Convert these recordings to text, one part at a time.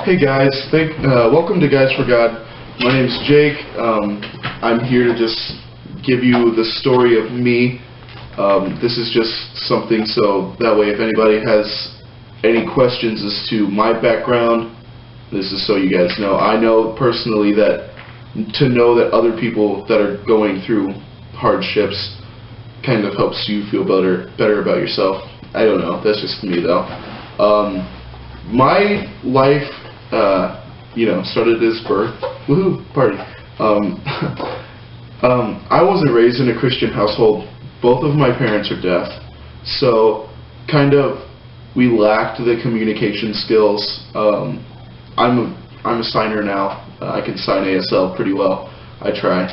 Hey guys, welcome to Guys for God. My name's Jake. I'm here to just give you the story of me. This is just something so that way if anybody has any questions as to my background, this is so you guys know. I know personally that to know that other people that are going through hardships kind of helps you feel better about yourself. I don't know, that's just me though. My life started as birth. Woohoo, party. I wasn't raised in a Christian household. Both of my parents are deaf, so kind of we lacked the communication skills. I'm a signer now. I can sign ASL pretty well. I try.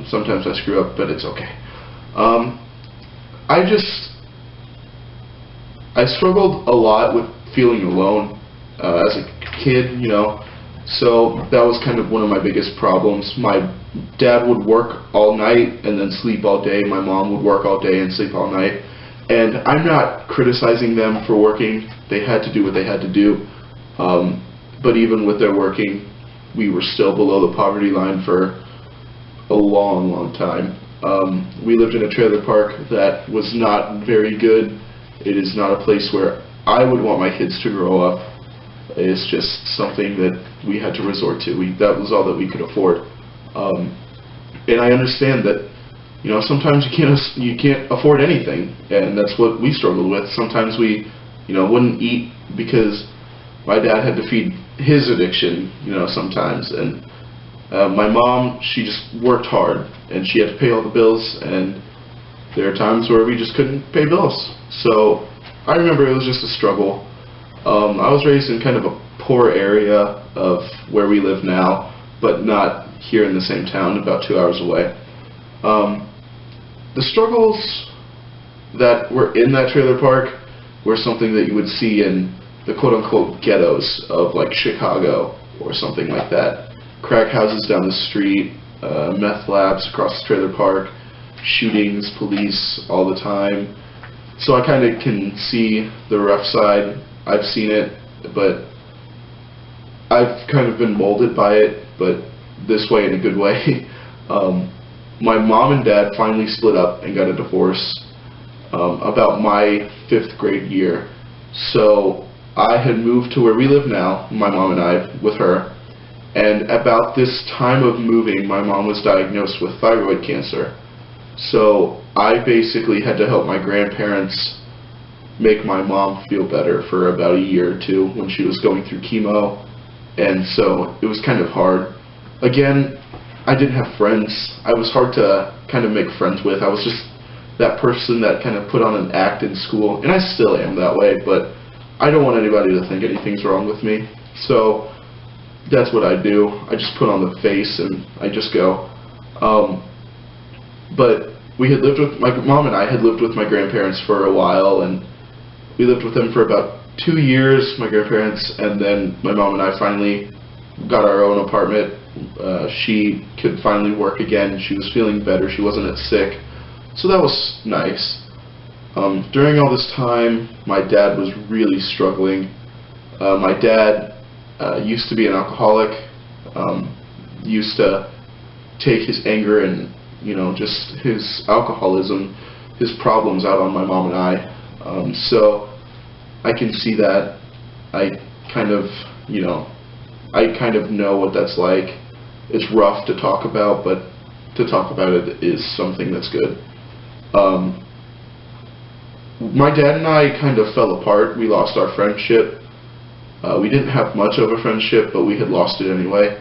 Sometimes I screw up, but it's okay. I struggled a lot with feeling alone as a kid, so that was kind of one of my biggest problems. My dad would work all night and then sleep all day. My mom would work all day and sleep all night. And I'm not criticizing them for working. They had to do what they had to do. But even with their working, we were still below the poverty line for a long, long time. We lived in a trailer park that was not very good. It is not a place where I would want my kids to grow up. It's just something that we had to resort to. That was all that we could afford. And I understand that, sometimes you can't afford anything, and that's what we struggled with. Sometimes we, wouldn't eat because my dad had to feed his addiction, sometimes. And my mom, she just worked hard, and she had to pay all the bills, and there are times where we just couldn't pay bills. So I remember it was just a struggle. I was raised in kind of a poor area of where we live now, but not here in the same town, about 2 hours away. The struggles that were in that trailer park were something that you would see in the quote-unquote ghettos of like Chicago or something like that. Crack houses down the street, meth labs across the trailer park, shootings, police all the time. So I kind of can see the rough side. I've seen it, but I've kind of been molded by it, but this way in a good way. My mom and dad finally split up and got a divorce about my 5th grade year. So I had moved to where we live now, my mom and I, with her. And about this time of moving, my mom was diagnosed with thyroid cancer. So I basically had to help my grandparents make my mom feel better for about a year or two when she was going through chemo. And so it was kind of hard. Again, I didn't have friends. I was hard to kind of make friends with. I was just that person that kind of put on an act in school, and I still am that way, but I don't want anybody to think anything's wrong with me. So that's what I do. I just put on the face and I just go. But we had lived with, my mom and I had lived with my grandparents for a while, and we lived with them for about 2 years, my grandparents, and then my mom and I finally got our own apartment. She could finally work again. She was feeling better. She wasn't as sick. So that was nice. During all this time, my dad was really struggling. My dad used to be an alcoholic, used to take his anger and just his alcoholism, his problems out on my mom and I. So I can see that. I kind of know what that's like. It's rough to talk about, but to talk about it is something that's good. My dad and I kind of fell apart. We lost our friendship. We didn't have much of a friendship, but we had lost it anyway.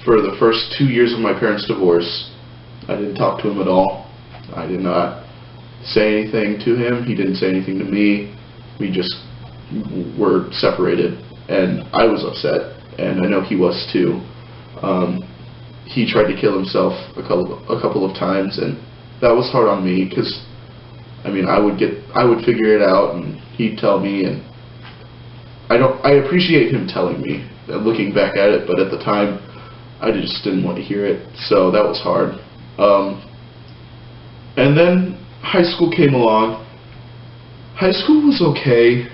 For the first 2 years of my parents' divorce, I didn't talk to him at all. I did not say anything to him. He didn't say anything to me. We just were separated, and I was upset, and I know he was too. He tried to kill himself a couple of times, and that was hard on me because I would figure it out, and he'd tell me, and I appreciate him telling me, looking back at it, but at the time I just didn't want to hear it, so that was hard. And then high school came along. High school was okay.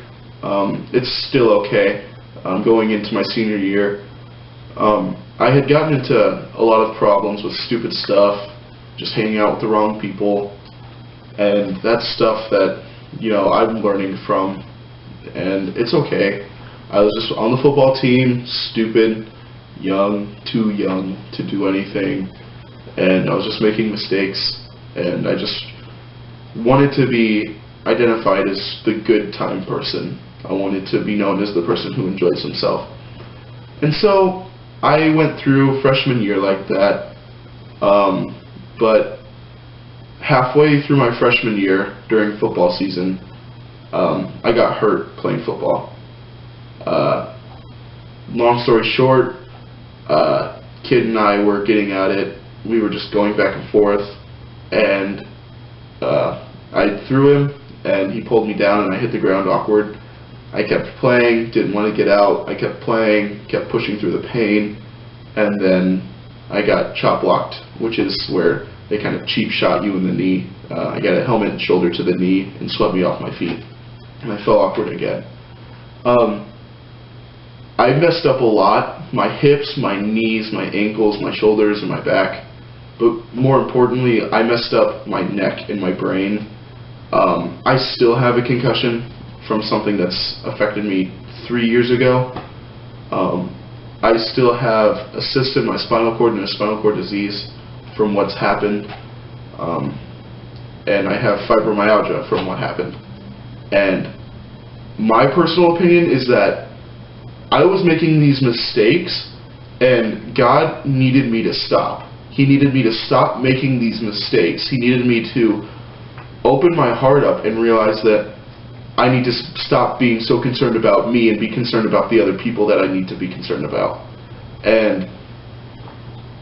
It's still okay. going into my senior year. I had gotten into a lot of problems with stupid stuff, just hanging out with the wrong people, and that's stuff that, you know, I'm learning from, and it's okay. I was just on the football team, stupid, young, too young to do anything, and I was just making mistakes, and I just wanted to be identified as the good time person. I wanted to be known as the person who enjoys himself. And so I went through freshman year like that, but halfway through my freshman year during football season, I got hurt playing football. Long story short, kid and I were getting at it. We were just going back and forth, and I threw him, and he pulled me down, and I hit the ground awkward. I kept playing, didn't want to get out. I kept playing, kept pushing through the pain, and then I got chop blocked, which is where they kind of cheap shot you in the knee. I got a helmet and shoulder to the knee and swept me off my feet, and I fell awkward again. I messed up a lot. My hips, my knees, my ankles, my shoulders, and my back. But more importantly, I messed up my neck and my brain. I still have a concussion from something that's affected me 3 years ago. I still have a cyst in my spinal cord and a spinal cord disease from what's happened. And I have fibromyalgia from what happened. And my personal opinion is that I was making these mistakes, and God needed me to stop. He needed me to stop making these mistakes. He needed me to open my heart up and realize that I need to stop being so concerned about me and be concerned about the other people that I need to be concerned about. And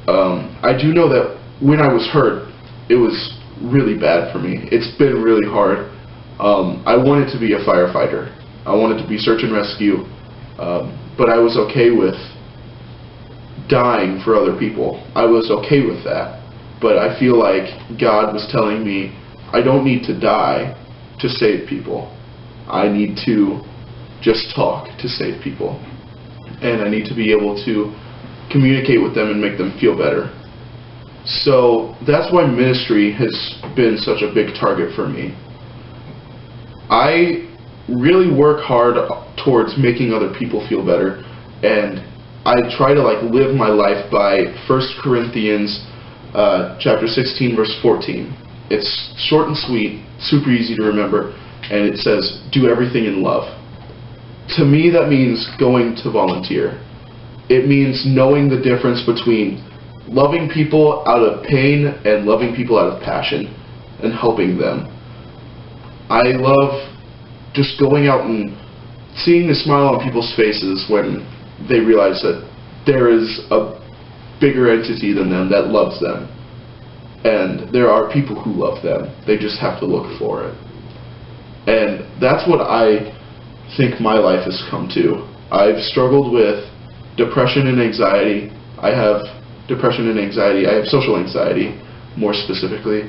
I do know that when I was hurt, it was really bad for me. It's been really hard. I wanted to be a firefighter. I wanted to be search and rescue. But I was okay with dying for other people. I was okay with that. But I feel like God was telling me, I don't need to die to save people. I need to just talk to save people. And I need to be able to communicate with them and make them feel better. So that's why ministry has been such a big target for me. I really work hard towards making other people feel better, and I try to live my life by 1 Corinthians chapter 16 verse 14. It's short and sweet, super easy to remember, and it says, do everything in love. To me, that means going to volunteer. It means knowing the difference between loving people out of pain and loving people out of passion and helping them. I love just going out and seeing the smile on people's faces when they realize that there is a bigger entity than them that loves them. And there are people who love them. They just have to look for it. And that's what I think my life has come to. I've struggled with depression and anxiety. I have depression and anxiety. I have social anxiety, more specifically.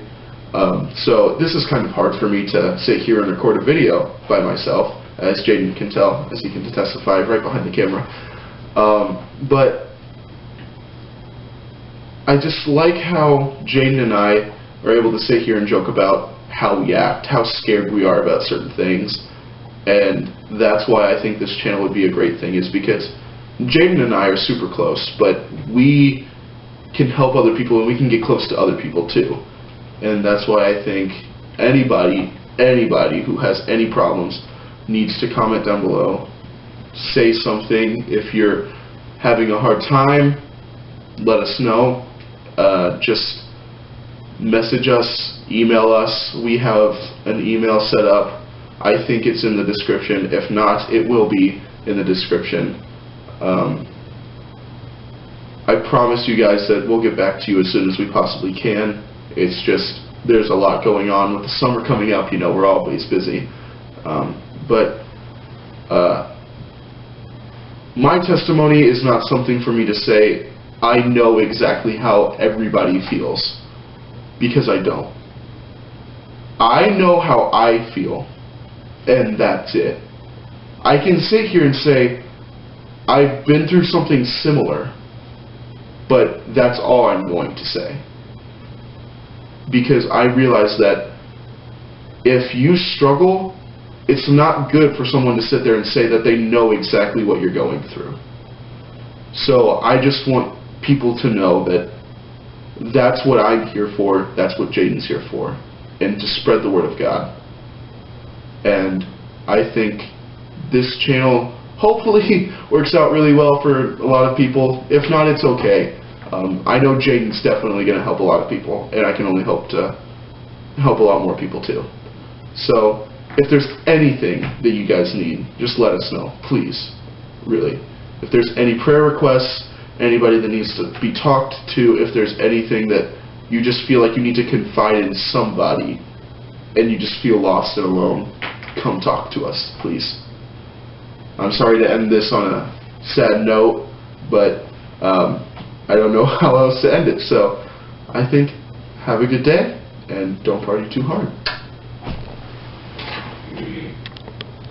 So this is kind of hard for me to sit here and record a video by myself, as Jaden can tell, as he can testify right behind the camera. But I just like how Jaden and I are able to sit here and joke about how we act, how scared we are about certain things. And that's why I think this channel would be a great thing, is because Jaden and I are super close, but we can help other people and we can get close to other people too. And that's why I think anybody who has any problems needs to comment down below. Say something. If you're having a hard time, let us know. Just message us, email us. We have an email set up. I think it's in the description. If not, it will be in the description. I promise you guys that we'll get back to you as soon as we possibly can. It's just, there's a lot going on with the summer coming up. You know, we're always busy. But my testimony is not something for me to say, I know exactly how everybody feels, because I don't. I know how I feel, and that's it. I can sit here and say, I've been through something similar, but that's all I'm going to say. Because I realize that if you struggle, it's not good for someone to sit there and say that they know exactly what you're going through. So I just want people to know that that's what I'm here for, that's what Jaden's here for, and to spread the word of God. And I think this channel hopefully works out really well for a lot of people. If not, it's okay. I know Jaden's definitely going to help a lot of people, and I can only hope to help a lot more people too. So if there's anything that you guys need, just let us know, please. Really. If there's any prayer requests, anybody that needs to be talked to, if there's anything that you just feel like you need to confide in somebody and you just feel lost and alone, come talk to us, please. I'm sorry to end this on a sad note, but I don't know how else to end it. So I think have a good day and don't party too hard.